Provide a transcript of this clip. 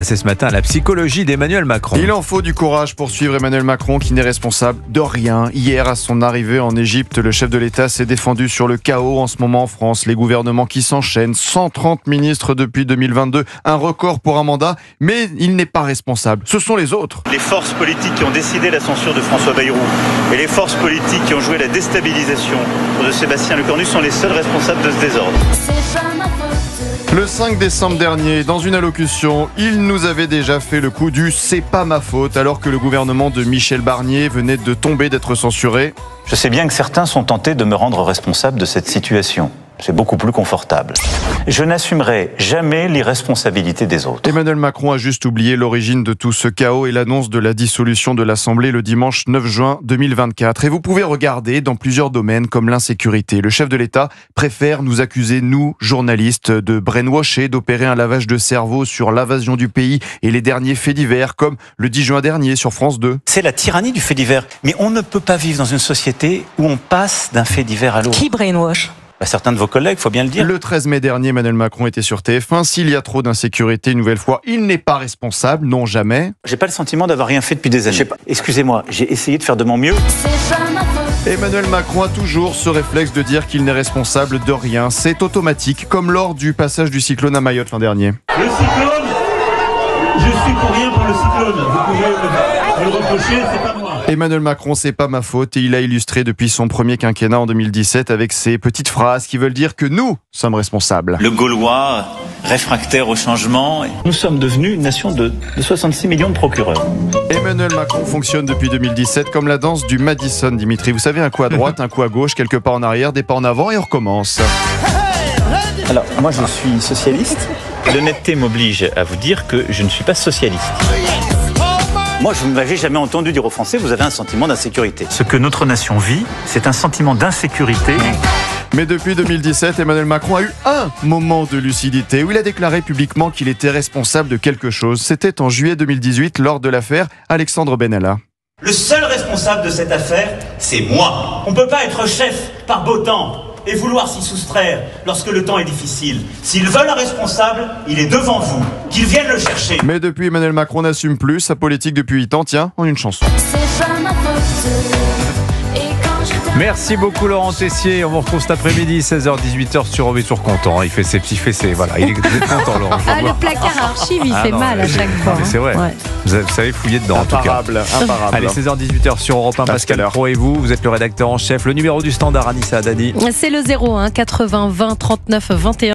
C'est ce matin la psychologie d'Emmanuel Macron. Il en faut du courage pour suivre Emmanuel Macron qui n'est responsable de rien. Hier, à son arrivée en Égypte, le chef de l'État s'est défendu sur le chaos en ce moment en France. Les gouvernements qui s'enchaînent, 130 ministres depuis 2022, un record pour un mandat, mais il n'est pas responsable. Ce sont les autres. Les forces politiques qui ont décidé la censure de François Bayrou et les forces politiques qui ont joué la déstabilisation de Sébastien Lecornu sont les seuls responsables de ce désordre. Le 5 décembre dernier, dans une allocution, il nous avait déjà fait le coup du « c'est pas ma faute » alors que le gouvernement de Michel Barnier venait de tomber d'être censuré. Je sais bien que certains sont tentés de me rendre responsable de cette situation. C'est beaucoup plus confortable. Je n'assumerai jamais l'irresponsabilité des autres. Emmanuel Macron a juste oublié l'origine de tout ce chaos et l'annonce de la dissolution de l'Assemblée le dimanche 9 juin 2024. Et vous pouvez regarder dans plusieurs domaines comme l'insécurité. Le chef de l'État préfère nous accuser, nous, journalistes, de brainwasher, d'opérer un lavage de cerveau sur l'invasion du pays et les derniers faits divers, comme le 10 juin dernier sur France 2. C'est la tyrannie du fait divers. Mais on ne peut pas vivre dans une société où on passe d'un fait divers à l'autre. Qui brainwash ? Certains de vos collègues, faut bien le dire. Le 13 mai dernier, Emmanuel Macron était sur TF1. S'il y a trop d'insécurité, une nouvelle fois, il n'est pas responsable, non jamais. J'ai pas le sentiment d'avoir rien fait depuis des années. Excusez-moi, j'ai essayé de faire de mon mieux. Emmanuel Macron a toujours ce réflexe de dire qu'il n'est responsable de rien. C'est automatique, comme lors du passage du cyclone à Mayotte l'an dernier. Le cyclone, je suis pour rien pour le cyclone. Vous pouvez me le reprocher, c'est pas moi. Emmanuel Macron, c'est pas ma faute, et il a illustré depuis son premier quinquennat en 2017 avec ces petites phrases qui veulent dire que nous sommes responsables. Le Gaulois, réfractaire au changement. Nous sommes devenus une nation de 66 millions de procureurs. Emmanuel Macron fonctionne depuis 2017 comme la danse du Madison, Dimitri. Vous savez, un coup à droite, un coup à gauche, quelques pas en arrière, des pas en avant et on recommence. Alors, moi je suis socialiste. L'honnêteté m'oblige à vous dire que je ne suis pas socialiste. Moi, je ne m'avais jamais entendu dire aux Français, vous avez un sentiment d'insécurité. Ce que notre nation vit, c'est un sentiment d'insécurité. Mais depuis 2017, Emmanuel Macron a eu un moment de lucidité où il a déclaré publiquement qu'il était responsable de quelque chose. C'était en juillet 2018 lors de l'affaire Alexandre Benalla. Le seul responsable de cette affaire, c'est moi. On ne peut pas être chef par beau temps et vouloir s'y soustraire lorsque le temps est difficile. S'ils veulent un responsable, il est devant vous. Qu'ils viennent le chercher. Mais depuis, Emmanuel Macron n'assume plus sa politique depuis 8 ans. Tiens, en une chanson. Merci beaucoup Laurent Tessier. On vous retrouve cet après-midi 16h-18h sur OV sur Content. Il fait ses petits fessés. Voilà, il est content Laurent. Le placard archive, il fait non, mal à chaque fois. C'est vrai. Ouais. Vous savez fouiller dedans en tout cas. Imparable. Allez, 16h-18h sur Europe 1. Pascal Pro et vous êtes le rédacteur en chef. Le numéro du standard, Anissa Haddadi. C'est le 01 80 20 39 21.